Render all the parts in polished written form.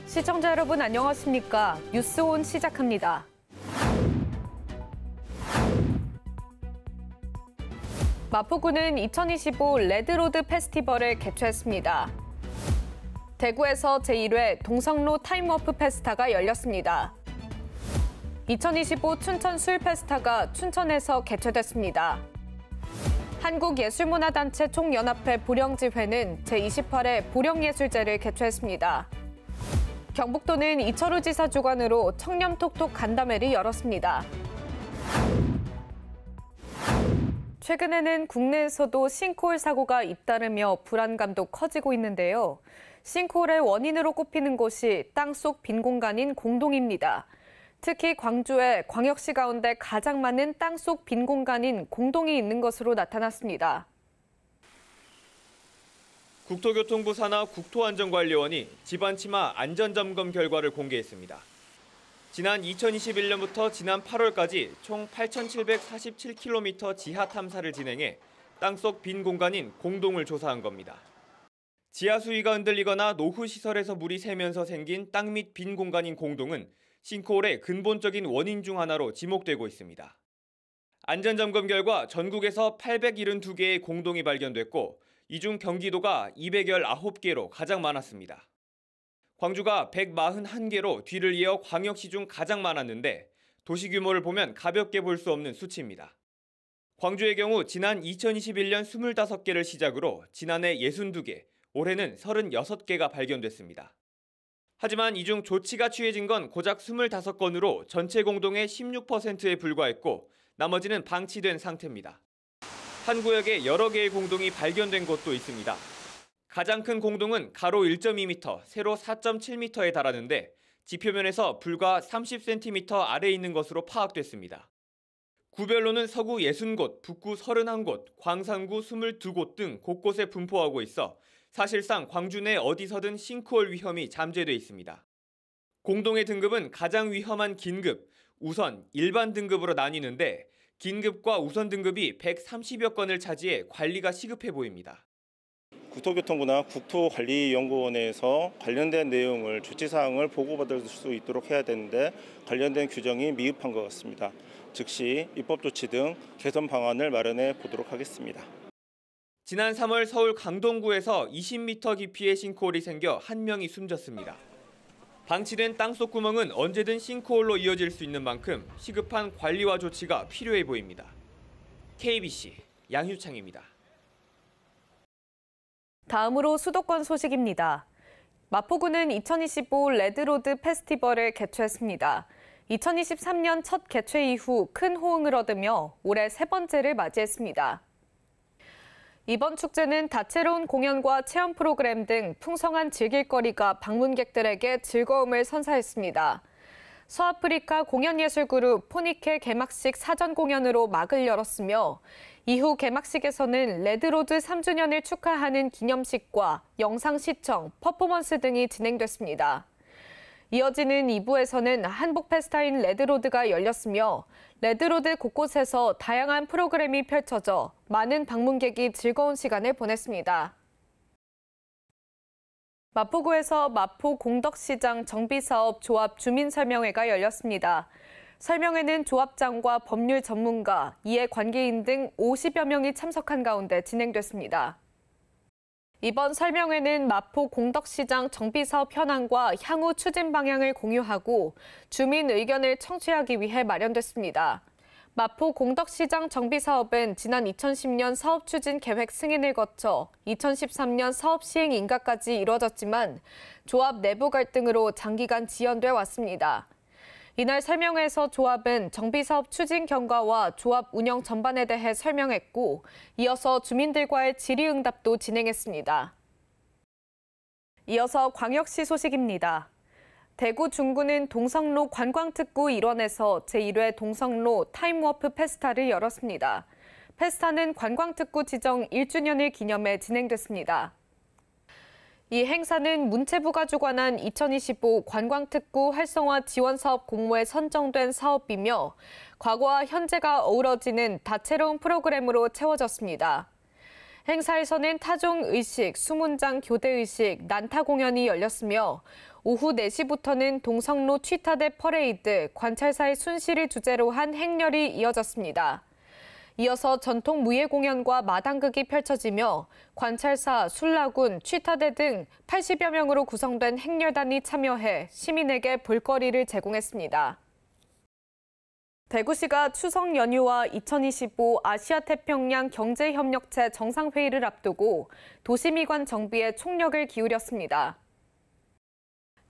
시청자 여러분 안녕하십니까? 뉴스온 시작합니다. 마포구는 2025 레드로드 페스티벌을 개최했습니다. 대구에서 제1회 동성로 타임워프 페스타가 열렸습니다. 2025 춘천 술 페스타가 춘천에서 개최됐습니다. 한국예술문화단체 총연합회 보령지회는 제28회 보령예술제를 개최했습니다. 경북도는 이철우 지사 주관으로 청렴톡톡 간담회를 열었습니다. 최근에는 국내에서도 싱크홀 사고가 잇따르며 불안감도 커지고 있는데요. 싱크홀의 원인으로 꼽히는 곳이 땅속 빈 공간인 공동입니다. 특히 광주에 광역시 가운데 가장 많은 땅속 빈 공간인 공동이 있는 것으로 나타났습니다. 국토교통부 산하 국토안전관리원이 집안 치마 안전점검 결과를 공개했습니다. 지난 2021년부터 지난 8월까지 총 8,747km 지하 탐사를 진행해 땅속 빈 공간인 공동을 조사한 겁니다. 지하 수위가 흔들리거나 노후 시설에서 물이 새면서 생긴 땅 및 빈 공간인 공동은 싱크홀의 근본적인 원인 중 하나로 지목되고 있습니다. 안전점검 결과 전국에서 872개의 공동이 발견됐고 이 중 경기도가 219개로 가장 많았습니다. 광주가 141개로 뒤를 이어 광역시 중 가장 많았는데 도시 규모를 보면 가볍게 볼 수 없는 수치입니다. 광주의 경우 지난 2021년 25개를 시작으로 지난해 62개, 올해는 36개가 발견됐습니다. 하지만 이 중 조치가 취해진 건 고작 25건으로 전체 공동의 16%에 불과했고 나머지는 방치된 상태입니다. 한 구역에 여러 개의 공동이 발견된 곳도 있습니다. 가장 큰 공동은 가로 1.2m, 세로 4.7m에 달하는데 지표면에서 불과 30cm 아래에 있는 것으로 파악됐습니다. 구별로는 서구 60곳, 북구 31곳, 광산구 22곳 등 곳곳에 분포하고 있어 사실상 광주 내 어디서든 싱크홀 위험이 잠재돼 있습니다. 공동의 등급은 가장 위험한 긴급, 우선, 일반 등급으로 나뉘는데 긴급과 우선 등급이 130여 건을 차지해 관리가 시급해 보입니다. 국토교통부나 국토관리연구원에서 관련된 내용을 조치사항을 보고받을 수 있도록 해야 되는데 관련된 규정이 미흡한 것 같습니다. 즉시 입법 조치 등 개선 방안을 마련해 보도록 하겠습니다. 지난 3월 서울 강동구에서 20m 깊이의 싱크홀이 생겨 한 명이 숨졌습니다. 방치된 땅속 구멍은 언제든 싱크홀로 이어질 수 있는 만큼 시급한 관리와 조치가 필요해 보입니다. KBC 양휴창입니다. 다음으로 수도권 소식입니다. 마포구는 2025 레드로드 페스티벌을 개최했습니다. 2023년 첫 개최 이후 큰 호응을 얻으며 올해 세 번째를 맞이했습니다. 이번 축제는 다채로운 공연과 체험 프로그램 등 풍성한 즐길거리가 방문객들에게 즐거움을 선사했습니다. 서아프리카 공연예술그룹 포니케 개막식 사전 공연으로 막을 열었으며 이후 개막식에서는 레드로드 3주년을 축하하는 기념식과 영상 시청, 퍼포먼스 등이 진행됐습니다. 이어지는 2부에서는 한복 페스타인 레드로드가 열렸으며 레드로드 곳곳에서 다양한 프로그램이 펼쳐져 많은 방문객이 즐거운 시간을 보냈습니다. 마포구에서 마포 공덕시장 정비사업 조합 주민설명회가 열렸습니다. 설명회는 조합장과 법률 전문가, 이해관계인 등 50여 명이 참석한 가운데 진행됐습니다. 이번 설명회는 마포 공덕시장 정비사업 현황과 향후 추진 방향을 공유하고 주민 의견을 청취하기 위해 마련됐습니다. 마포 공덕시장 정비사업은 지난 2010년 사업 추진 계획 승인을 거쳐 2013년 사업 시행 인가까지 이뤄졌지만 조합 내부 갈등으로 장기간 지연돼 왔습니다. 이날 설명회에서 조합은 정비사업 추진 경과와 조합 운영 전반에 대해 설명했고 이어서 주민들과의 질의응답도 진행했습니다. 이어서 광역시 소식입니다. 대구 중구는 동성로 관광특구 일원에서 제1회 동성로 타임워프 페스타를 열었습니다. 페스타는 관광특구 지정 1주년을 기념해 진행됐습니다. 이 행사는 문체부가 주관한 2025 관광특구 활성화 지원사업 공모에 선정된 사업이며 과거와 현재가 어우러지는 다채로운 프로그램으로 채워졌습니다. 행사에서는 타종 의식, 수문장 교대 의식, 난타 공연이 열렸으며 오후 4시부터는 동성로 취타대 퍼레이드, 관찰사의 순시를 주제로 한 행렬이 이어졌습니다. 이어서 전통 무예 공연과 마당극이 펼쳐지며 관찰사, 술라군, 취타대 등 80여 명으로 구성된 행렬단이 참여해 시민에게 볼거리를 제공했습니다. 대구시가 추석 연휴와 2025 아시아태평양 경제협력체 정상회의를 앞두고 도시미관 정비에 총력을 기울였습니다.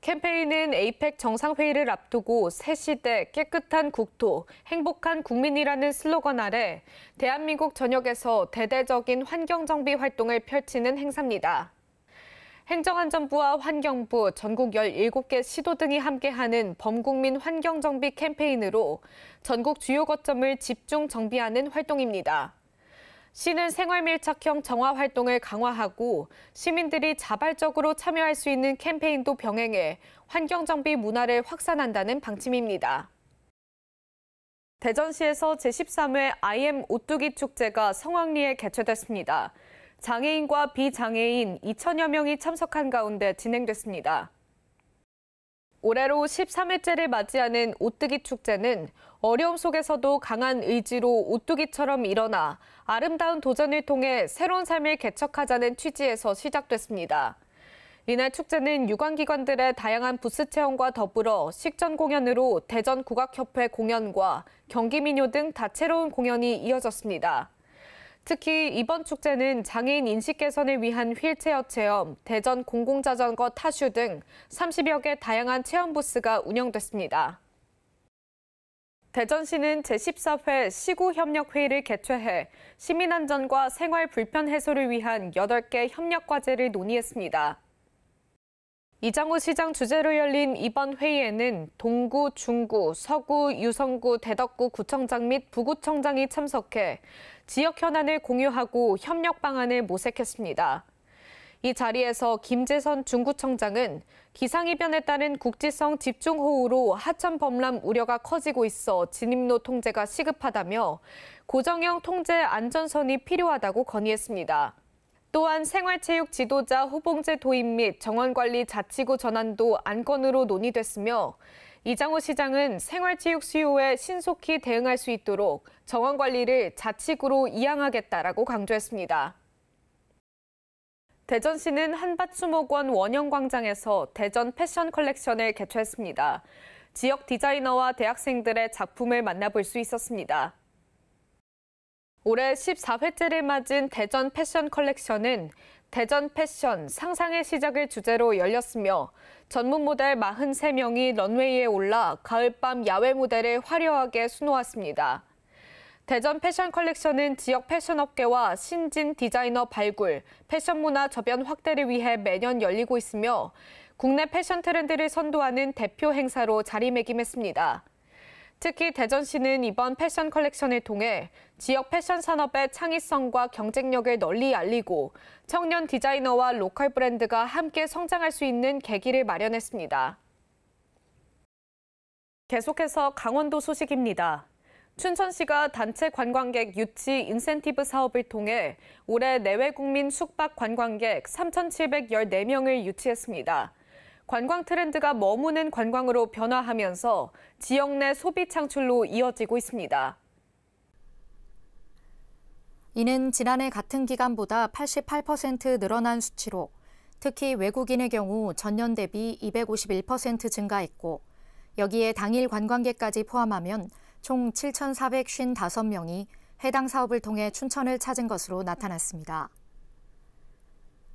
캠페인은 에이펙 정상회의를 앞두고 새 시대, 깨끗한 국토, 행복한 국민이라는 슬로건 아래 대한민국 전역에서 대대적인 환경정비 활동을 펼치는 행사입니다. 행정안전부와 환경부, 전국 17개 시도 등이 함께하는 범국민 환경정비 캠페인으로 전국 주요 거점을 집중 정비하는 활동입니다. 시는 생활밀착형 정화 활동을 강화하고 시민들이 자발적으로 참여할 수 있는 캠페인도 병행해 환경정비 문화를 확산한다는 방침입니다. 대전시에서 제13회 IM 오뚜기 축제가 성황리에 개최됐습니다. 장애인과 비장애인 2천여 명이 참석한 가운데 진행됐습니다. 올해로 13회째를 맞이하는 오뚜기 축제는 어려움 속에서도 강한 의지로 오뚜기처럼 일어나 아름다운 도전을 통해 새로운 삶을 개척하자는 취지에서 시작됐습니다. 이날 축제는 유관기관들의 다양한 부스 체험과 더불어 식전 공연으로 대전국악협회 공연과 경기민요 등 다채로운 공연이 이어졌습니다. 특히 이번 축제는 장애인 인식 개선을 위한 휠체어 체험, 대전 공공자전거 타슈 등 30여 개 다양한 체험 부스가 운영됐습니다. 대전시는 제14회 시구협력회의를 개최해 시민안전과 생활 불편 해소를 위한 8개 협력 과제를 논의했습니다. 이장우 시장 주재로 열린 이번 회의에는 동구, 중구, 서구, 유성구, 대덕구 구청장 및 부구청장이 참석해 지역 현안을 공유하고 협력 방안을 모색했습니다. 이 자리에서 김재선 중구청장은 기상이변에 따른 국지성 집중호우로 하천 범람 우려가 커지고 있어 진입로 통제가 시급하다며 고정형 통제 안전선이 필요하다고 건의했습니다. 또한 생활체육 지도자 후봉제 도입 및 정원관리 자치구 전환도 안건으로 논의됐으며 이장우 시장은 생활체육 수요에 신속히 대응할 수 있도록 정원관리를 자치구로 이양하겠다라고 강조했습니다. 대전시는 한밭수목원 원형광장에서 대전 패션 컬렉션을 개최했습니다. 지역 디자이너와 대학생들의 작품을 만나볼 수 있었습니다. 올해 14회째를 맞은 대전 패션 컬렉션은 대전 패션 상상의 시작을 주제로 열렸으며 전문 모델 43명이 런웨이에 올라 가을밤 야외 무대를 화려하게 수놓았습니다. 대전 패션 컬렉션은 지역 패션업계와 신진 디자이너 발굴, 패션 문화 저변 확대를 위해 매년 열리고 있으며 국내 패션 트렌드를 선도하는 대표 행사로 자리매김했습니다. 특히 대전시는 이번 패션 컬렉션을 통해 지역 패션 산업의 창의성과 경쟁력을 널리 알리고 청년 디자이너와 로컬 브랜드가 함께 성장할 수 있는 계기를 마련했습니다. 계속해서 강원도 소식입니다. 춘천시가 단체 관광객 유치 인센티브 사업을 통해 올해 내외국민 숙박 관광객 3,714명을 유치했습니다. 관광 트렌드가 머무는 관광으로 변화하면서 지역 내 소비 창출로 이어지고 있습니다. 이는 지난해 같은 기간보다 88% 늘어난 수치로 특히 외국인의 경우 전년 대비 251% 증가했고 여기에 당일 관광객까지 포함하면 총 7,455명이 해당 사업을 통해 춘천을 찾은 것으로 나타났습니다.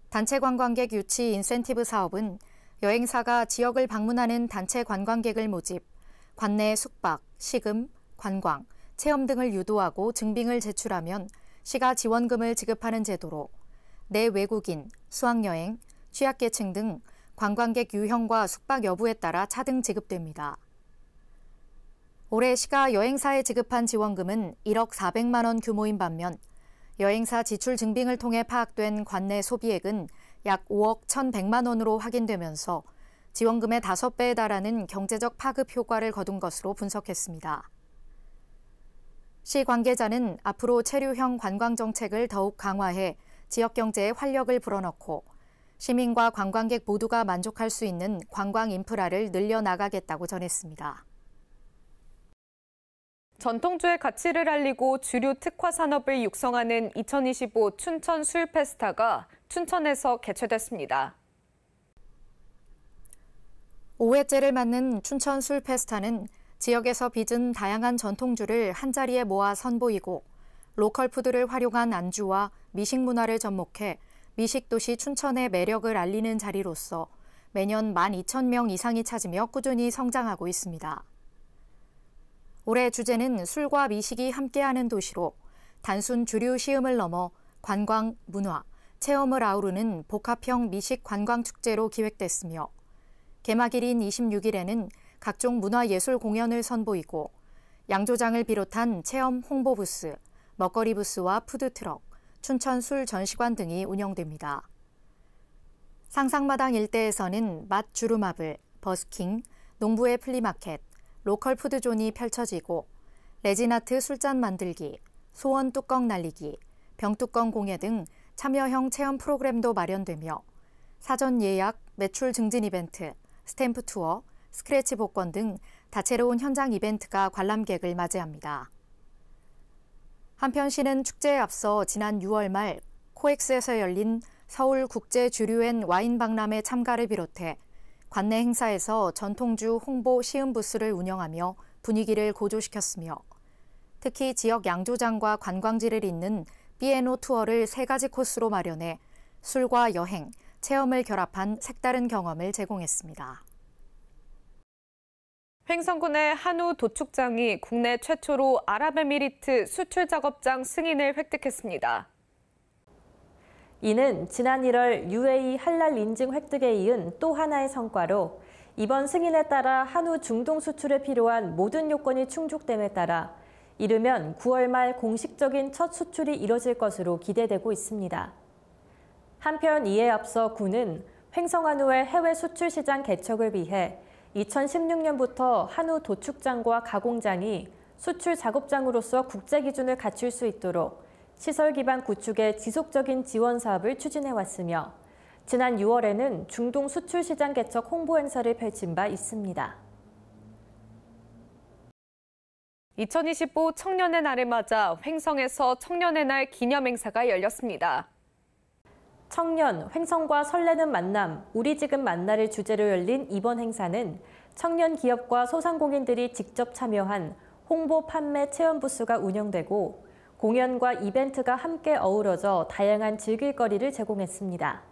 단체 관광객 유치 인센티브 사업은 여행사가 지역을 방문하는 단체 관광객을 모집, 관내 숙박, 식음, 관광, 체험 등을 유도하고 증빙을 제출하면 시가 지원금을 지급하는 제도로 내 외국인, 수학여행, 취약계층 등 관광객 유형과 숙박 여부에 따라 차등 지급됩니다. 올해 시가 여행사에 지급한 지원금은 1억 400만 원 규모인 반면 여행사 지출 증빙을 통해 파악된 관내 소비액은 약 5억 1,100만 원으로 확인되면서 지원금의 5배에 달하는 경제적 파급 효과를 거둔 것으로 분석했습니다. 시 관계자는 앞으로 체류형 관광 정책을 더욱 강화해 지역 경제에 활력을 불어넣고 시민과 관광객 모두가 만족할 수 있는 관광 인프라를 늘려나가겠다고 전했습니다. 전통주의 가치를 알리고 주류 특화 산업을 육성하는 2025 춘천 술 페스타가 춘천에서 개최됐습니다. 5회째를 맞는 춘천 술 페스타는 지역에서 빚은 다양한 전통주를 한자리에 모아 선보이고 로컬 푸드를 활용한 안주와 미식 문화를 접목해 미식도시 춘천의 매력을 알리는 자리로서 매년 12,000명 이상이 찾으며 꾸준히 성장하고 있습니다. 올해 주제는 술과 미식이 함께하는 도시로 단순 주류 시음을 넘어 관광, 문화, 체험을 아우르는 복합형 미식 관광축제로 기획됐으며 개막일인 26일에는 각종 문화예술 공연을 선보이고 양조장을 비롯한 체험 홍보 부스, 먹거리 부스와 푸드트럭, 춘천 술 전시관 등이 운영됩니다. 상상마당 일대에서는 맛 주루마블, 버스킹, 농부의 플리마켓, 로컬 푸드존이 펼쳐지고 레진아트 술잔 만들기, 소원 뚜껑 날리기, 병뚜껑 공예 등 참여형 체험 프로그램도 마련되며 사전 예약, 매출 증진 이벤트, 스탬프 투어, 스크래치 복권 등 다채로운 현장 이벤트가 관람객을 맞이합니다. 한편 시는 축제에 앞서 지난 6월 말 코엑스에서 열린 서울 국제주류앤 와인 박람회 참가를 비롯해 관내 행사에서 전통주 홍보 시음 부스를 운영하며 분위기를 고조시켰으며 특히 지역 양조장과 관광지를 잇는 B&O 투어를 3가지 코스로 마련해 술과 여행, 체험을 결합한 색다른 경험을 제공했습니다. 횡성군의 한우 도축장이 국내 최초로 아랍에미리트 수출 작업장 승인을 획득했습니다. 이는 지난 1월 UAE 할랄 인증 획득에 이은 또 하나의 성과로 이번 승인에 따라 한우 중동 수출에 필요한 모든 요건이 충족됨에 따라 이르면 9월 말 공식적인 첫 수출이 이뤄질 것으로 기대되고 있습니다. 한편 이에 앞서 군은 횡성한우의 해외 수출 시장 개척을 위해 2016년부터 한우 도축장과 가공장이 수출 작업장으로서 국제 기준을 갖출 수 있도록 시설 기반 구축의 지속적인 지원 사업을 추진해왔으며 지난 6월에는 중동 수출 시장 개척 홍보 행사를 펼친 바 있습니다. 2025 청년의 날을 맞아 횡성에서 청년의 날 기념 행사가 열렸습니다. 청년, 횡성과 설레는 만남, 우리 지금 만나를 주제로 열린 이번 행사는 청년 기업과 소상공인들이 직접 참여한 홍보, 판매, 체험 부스가 운영되고 공연과 이벤트가 함께 어우러져 다양한 즐길거리를 제공했습니다.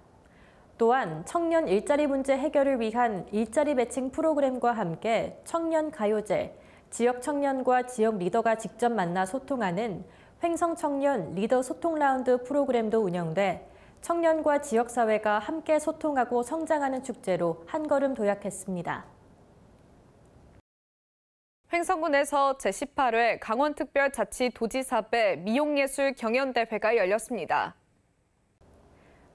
또한 청년 일자리 문제 해결을 위한 일자리 매칭 프로그램과 함께 청년 가요제, 지역 청년과 지역 리더가 직접 만나 소통하는 횡성 청년 리더 소통 라운드 프로그램도 운영돼 청년과 지역사회가 함께 소통하고 성장하는 축제로 한 걸음 도약했습니다. 횡성군에서 제18회 강원특별자치도지사배 미용예술 경연대회가 열렸습니다.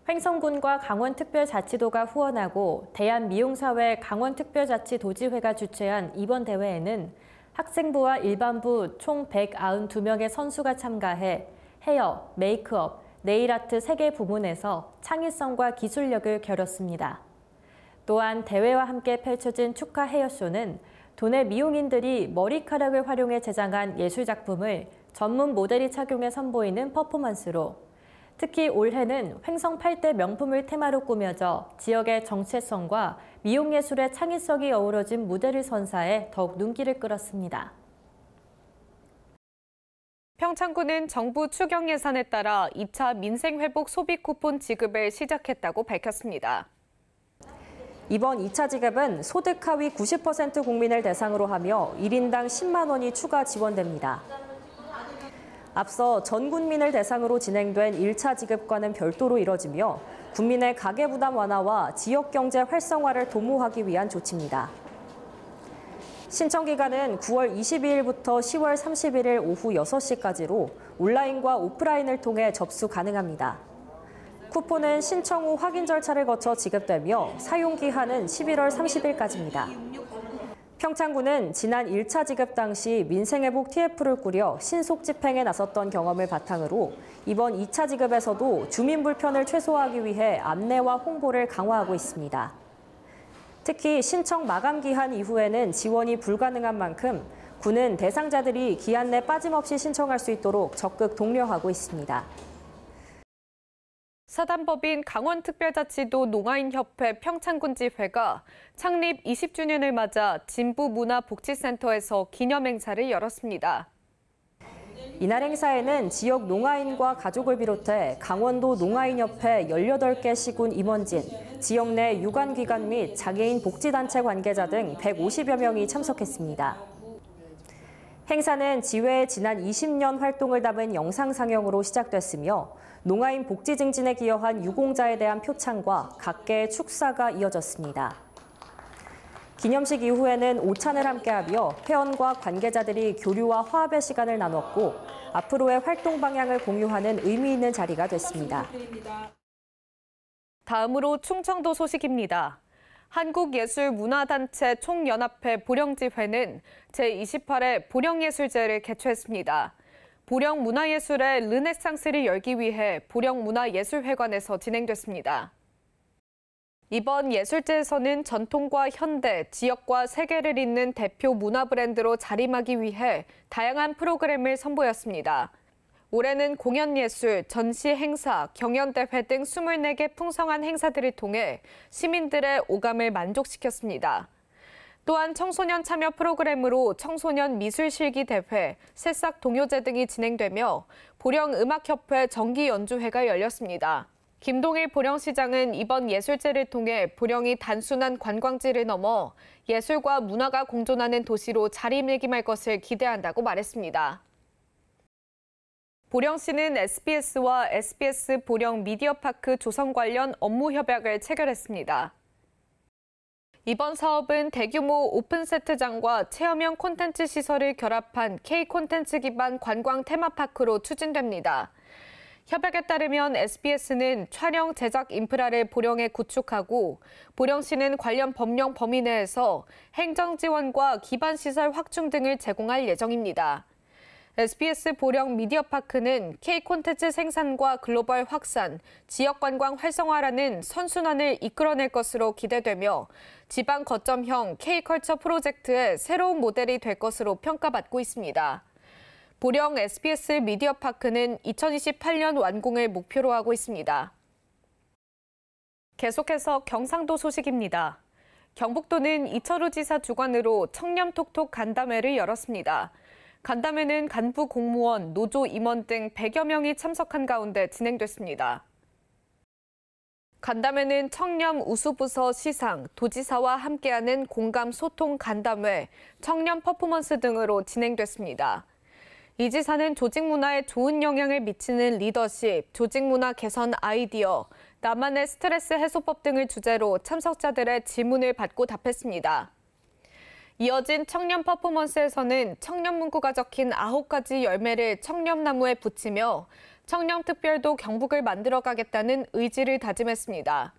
횡성군과 강원특별자치도가 후원하고 대한미용사회 강원특별자치도지회가 주최한 이번 대회에는 학생부와 일반부 총 192명의 선수가 참가해 헤어, 메이크업, 네일아트 3개 부문에서 창의성과 기술력을 겨뤘습니다. 또한 대회와 함께 펼쳐진 축하 헤어쇼는 도내 미용인들이 머리카락을 활용해 제작한 예술작품을 전문 모델이 착용해 선보이는 퍼포먼스로 특히 올해는 횡성 8대 명품을 테마로 꾸며져 지역의 정체성과 미용예술의 창의성이 어우러진 무대를 선사해 더욱 눈길을 끌었습니다. 평창군은 정부 추경 예산에 따라 2차 민생회복 소비 쿠폰 지급을 시작했다고 밝혔습니다. 이번 2차 지급은 소득 하위 90% 국민을 대상으로 하며 1인당 10만 원이 추가 지원됩니다. 앞서 전 국민을 대상으로 진행된 1차 지급과는 별도로 이뤄지며 국민의 가계부담 완화와 지역경제 활성화를 도모하기 위한 조치입니다. 신청 기간은 9월 22일부터 10월 31일 오후 6시까지로 온라인과 오프라인을 통해 접수 가능합니다. 쿠폰은 신청 후 확인 절차를 거쳐 지급되며 사용 기한은 11월 30일까지입니다. 평창군은 지난 1차 지급 당시 민생회복 TF를 꾸려 신속 집행에 나섰던 경험을 바탕으로 이번 2차 지급에서도 주민 불편을 최소화하기 위해 안내와 홍보를 강화하고 있습니다. 특히 신청 마감 기한 이후에는 지원이 불가능한 만큼 군은 대상자들이 기한 내 빠짐없이 신청할 수 있도록 적극 독려하고 있습니다. 사단법인 강원특별자치도 농아인협회 평창군지회가 창립 20주년을 맞아 진부문화복지센터에서 기념행사를 열었습니다. 이날 행사에는 지역 농아인과 가족을 비롯해 강원도 농아인협회 18개 시군 임원진, 지역 내 유관기관 및 장애인 복지단체 관계자 등 150여 명이 참석했습니다. 행사는 지회의 지난 20년 활동을 담은 영상 상영으로 시작됐으며 농아인 복지 증진에 기여한 유공자에 대한 표창과 각계의 축사가 이어졌습니다. 기념식 이후에는 오찬을 함께하며 회원과 관계자들이 교류와 화합의 시간을 나눴고 앞으로의 활동 방향을 공유하는 의미 있는 자리가 됐습니다. 다음으로 충청도 소식입니다. 한국예술문화단체 총연합회 보령지회는 제28회 보령예술제를 개최했습니다. 보령 문화예술의 르네상스를 열기 위해 보령문화예술회관에서 진행됐습니다. 이번 예술제에서는 전통과 현대, 지역과 세계를 잇는 대표 문화 브랜드로 자림하기 위해 다양한 프로그램을 선보였습니다. 올해는 공연예술, 전시 행사, 경연대회 등 24개 풍성한 행사들을 통해 시민들의 오감을 만족시켰습니다. 또한 청소년 참여 프로그램으로 청소년 미술실기대회, 새싹 동요제 등이 진행되며 보령음악협회 정기연주회가 열렸습니다. 김동일 보령시장은 이번 예술제를 통해 보령이 단순한 관광지를 넘어 예술과 문화가 공존하는 도시로 자리매김할 것을 기대한다고 말했습니다. 보령시는 SBS와 SBS 보령 미디어파크 조성 관련 업무 협약을 체결했습니다. 이번 사업은 대규모 오픈세트장과 체험형 콘텐츠 시설을 결합한 K-콘텐츠 기반 관광 테마파크로 추진됩니다. 협약에 따르면 SBS는 촬영 제작 인프라를 보령에 구축하고 보령시는 관련 법령 범위 내에서 행정 지원과 기반 시설 확충 등을 제공할 예정입니다. SBS 보령 미디어파크는 K-콘텐츠 생산과 글로벌 확산, 지역관광 활성화라는 선순환을 이끌어낼 것으로 기대되며 지방 거점형 K-컬처 프로젝트의 새로운 모델이 될 것으로 평가받고 있습니다. 보령 SBS 미디어파크는 2028년 완공을 목표로 하고 있습니다. 계속해서 경상도 소식입니다. 경북도는 이철우 지사 주관으로 청렴톡톡 간담회를 열었습니다. 간담회는 간부 공무원, 노조 임원 등 100여 명이 참석한 가운데 진행됐습니다. 간담회는 청렴 우수부서 시상, 도지사와 함께하는 공감 소통 간담회, 청렴 퍼포먼스 등으로 진행됐습니다. 이 지사는 조직 문화에 좋은 영향을 미치는 리더십, 조직 문화 개선 아이디어, 나만의 스트레스 해소법 등을 주제로 참석자들의 질문을 받고 답했습니다. 이어진 청렴 퍼포먼스에서는 청렴 문구가 적힌 9가지 열매를 청렴나무에 붙이며 청렴특별도 경북을 만들어가겠다는 의지를 다짐했습니다.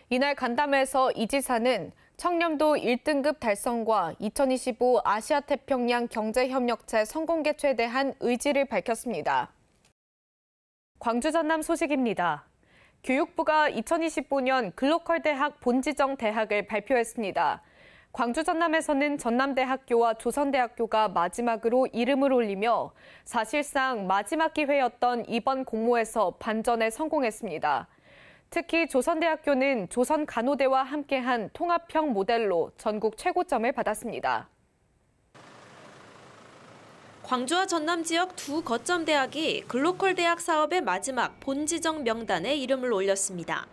이날 간담회에서 이 지사는 청렴도 1등급 달성과 2025 아시아태평양 경제협력체 성공 개최에 대한 의지를 밝혔습니다. 광주 전남 소식입니다. 교육부가 2025년 글로컬 대학 본지정 대학을 발표했습니다. 광주 전남에서는 전남대학교와 조선대학교가 마지막으로 이름을 올리며 사실상 마지막 기회였던 이번 공모에서 반전에 성공했습니다. 특히 조선대학교는 조선간호대와 함께한 통합형 모델로 전국 최고점을 받았습니다. 광주와 전남 지역 두 거점 대학이 글로컬 대학 사업의 마지막 본지정 명단에 이름을 올렸습니다.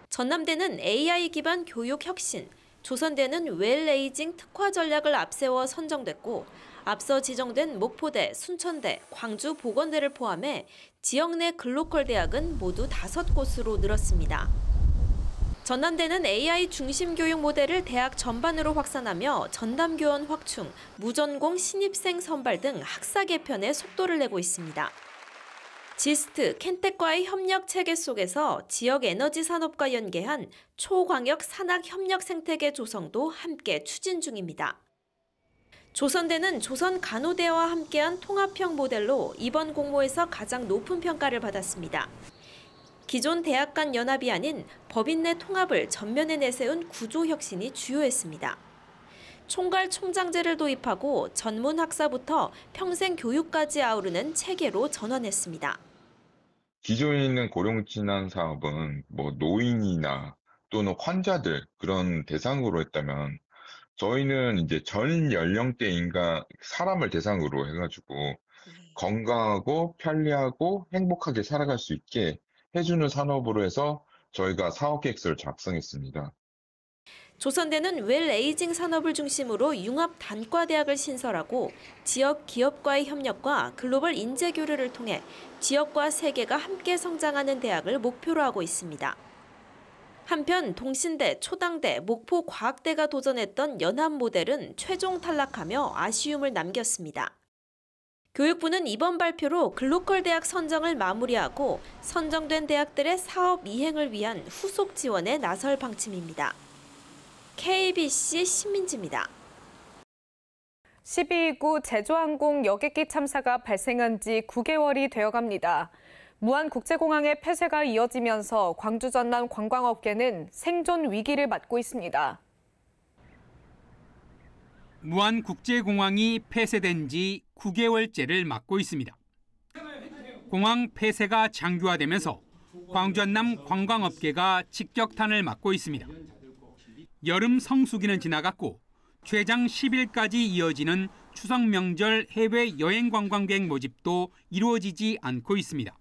전남대는 AI 기반 교육 혁신, 조선대는 웰에이징 특화 전략을 앞세워 선정됐고 앞서 지정된 목포대, 순천대, 광주 보건대를 포함해 지역 내 글로컬 대학은 모두 5곳으로 늘었습니다. 전남대는 AI 중심 교육 모델을 대학 전반으로 확산하며 전담교원 확충, 무전공 신입생 선발 등 학사 개편에 속도를 내고 있습니다. 지스트, 켄텍과의 협력 체계 속에서 지역 에너지 산업과 연계한 초광역 산학 협력 생태계 조성도 함께 추진 중입니다. 조선대는 조선간호대와 함께한 통합형 모델로 이번 공모에서 가장 높은 평가를 받았습니다. 기존 대학 간 연합이 아닌 법인 내 통합을 전면에 내세운 구조 혁신이 주요했습니다. 총괄 총장제를 도입하고 전문 학사부터 평생 교육까지 아우르는 체계로 전환했습니다. 기존에 있는 고령진단 사업은 노인이나 또는 환자들 그런 대상으로 했다면 저희는 이제 전 연령대인가 사람을 대상으로 해가지고 건강하고 편리하고 행복하게 살아갈 수 있게 해주는 산업으로 해서 저희가 사업 계획서를 작성했습니다. 조선대는 웰 에이징 산업을 중심으로 융합 단과대학을 신설하고 지역 기업과의 협력과 글로벌 인재 교류를 통해 지역과 세계가 함께 성장하는 대학을 목표로 하고 있습니다. 한편 동신대, 초당대, 목포과학대가 도전했던 연합 모델은 최종 탈락하며 아쉬움을 남겼습니다. 교육부는 이번 발표로 글로컬 대학 선정을 마무리하고 선정된 대학들의 사업 이행을 위한 후속 지원에 나설 방침입니다. KBC 신민지입니다. 12.29 제주항공 여객기 참사가 발생한 지 9개월이 되어갑니다. 무안국제공항의 폐쇄가 이어지면서 광주 전남 관광업계는 생존 위기를 맞고 있습니다. 무안국제공항이 폐쇄된 지 9개월째를 맞고 있습니다. 공항 폐쇄가 장기화되면서 광주 전남 관광업계가 직격탄을 맞고 있습니다. 여름 성수기는 지나갔고 최장 10일까지 이어지는 추석 명절 해외 여행 관광객 모집도 이루어지지 않고 있습니다.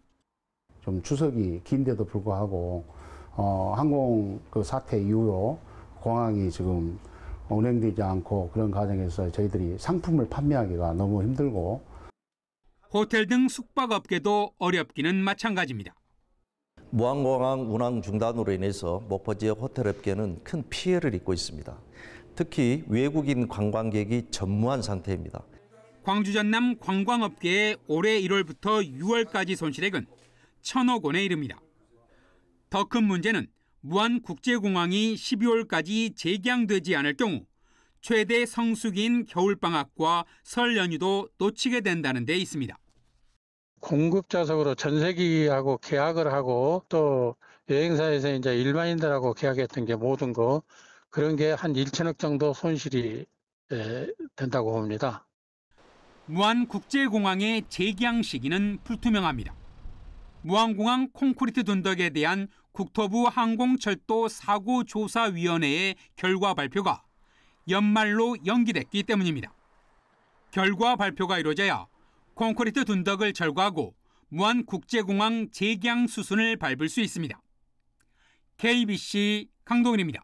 좀 추석이 긴데도 불구하고 항공 사태 이후로 공항이 지금 운행되지 않고 그런 과정에서 저희들이 상품을 판매하기가 너무 힘들고 호텔 등 숙박업계도 어렵기는 마찬가지입니다. 무안공항 운항 중단으로 인해서 목포 지역 호텔업계는 큰 피해를 입고 있습니다. 특히 외국인 관광객이 전무한 상태입니다. 광주 전남 관광업계의 올해 1월부터 6월까지 손실액은 1,000억 원에 이릅니다. 더 큰 문제는 무안국제공항이 12월까지 재개항되지 않을 경우 최대 성수기인 겨울방학과 설 연휴도 놓치게 된다는 데 있습니다. 공급자석으로 전세기하고 계약을 하고 또 여행사에서 이제 일반인들하고 계약했던 게 모든 거 그런 게 한 1천억 정도 손실이 된다고 봅니다. 무안국제공항의 재개항 시기는 불투명합니다. 무안공항 콘크리트 둔덕에 대한 국토부 항공철도 사고조사위원회의 결과 발표가 연말로 연기됐기 때문입니다. 결과 발표가 이루어져야 콘크리트 둔덕을 철거하고 무안국제공항 재개항 수순을 밟을 수 있습니다. KBC 강동일입니다.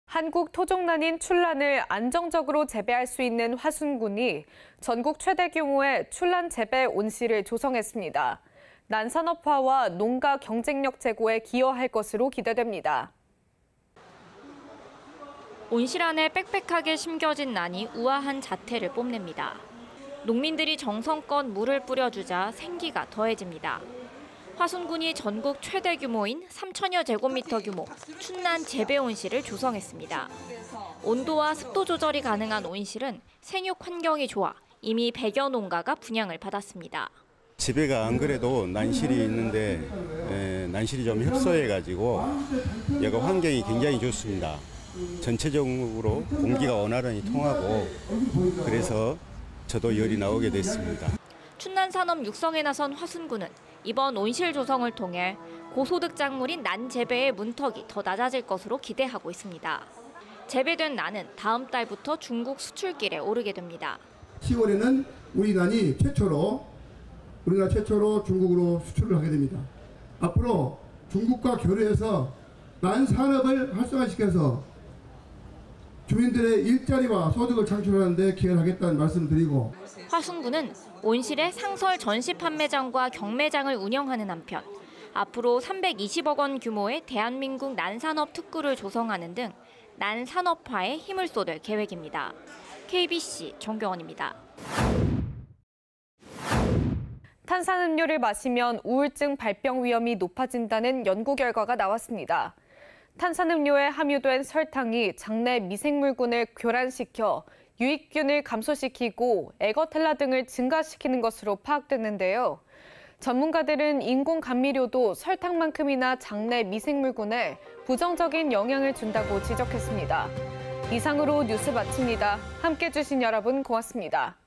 한국 토종란인 출란을 안정적으로 재배할 수 있는 화순군이 전국 최대 규모의 출란 재배 온실을 조성했습니다. 난산업화와 농가 경쟁력 제고에 기여할 것으로 기대됩니다. 온실 안에 빽빽하게 심겨진 난이 우아한 자태를 뽐냅니다. 농민들이 정성껏 물을 뿌려주자 생기가 더해집니다. 화순군이 전국 최대 규모인 3,000여 제곱미터 규모 춘난 재배 온실을 조성했습니다. 온도와 습도 조절이 가능한 온실은 생육 환경이 좋아 이미 100여 농가가 분양을 받았습니다. 집에가 안 그래도 난실이 있는데 난실이 좀 협소해가지고 여기 환경이 굉장히 좋습니다. 전체적으로 공기가 원활하게 통하고 그래서 저도 열이 나오게 됐습니다. 춘난 산업 육성에 나선 화순군은 이번 온실 조성을 통해 고소득 작물인 난 재배의 문턱이 더 낮아질 것으로 기대하고 있습니다. 재배된 난은 다음 달부터 중국 수출길에 오르게 됩니다. 10월에는 우리 난이 우리나라 최초로 중국으로 수출을 하게 됩니다. 앞으로 중국과 교류해서 난 산업을 활성화시켜서 주민들의 일자리와 소득을 창출하는 데 기여를 하겠다는 말씀을 드리고 화순군은 온실의 상설 전시 판매장과 경매장을 운영하는 한편 앞으로 320억 원 규모의 대한민국 난산업 특구를 조성하는 등 난산업화에 힘을 쏟을 계획입니다. KBC 정경원입니다. 탄산음료를 마시면 우울증 발병 위험이 높아진다는 연구 결과가 나왔습니다. 탄산음료에 함유된 설탕이 장내 미생물군을 교란시켜 유익균을 감소시키고 에거텔라 등을 증가시키는 것으로 파악됐는데요. 전문가들은 인공 감미료도 설탕만큼이나 장내 미생물군에 부정적인 영향을 준다고 지적했습니다. 이상으로 뉴스 마칩니다. 함께해 주신 여러분 고맙습니다.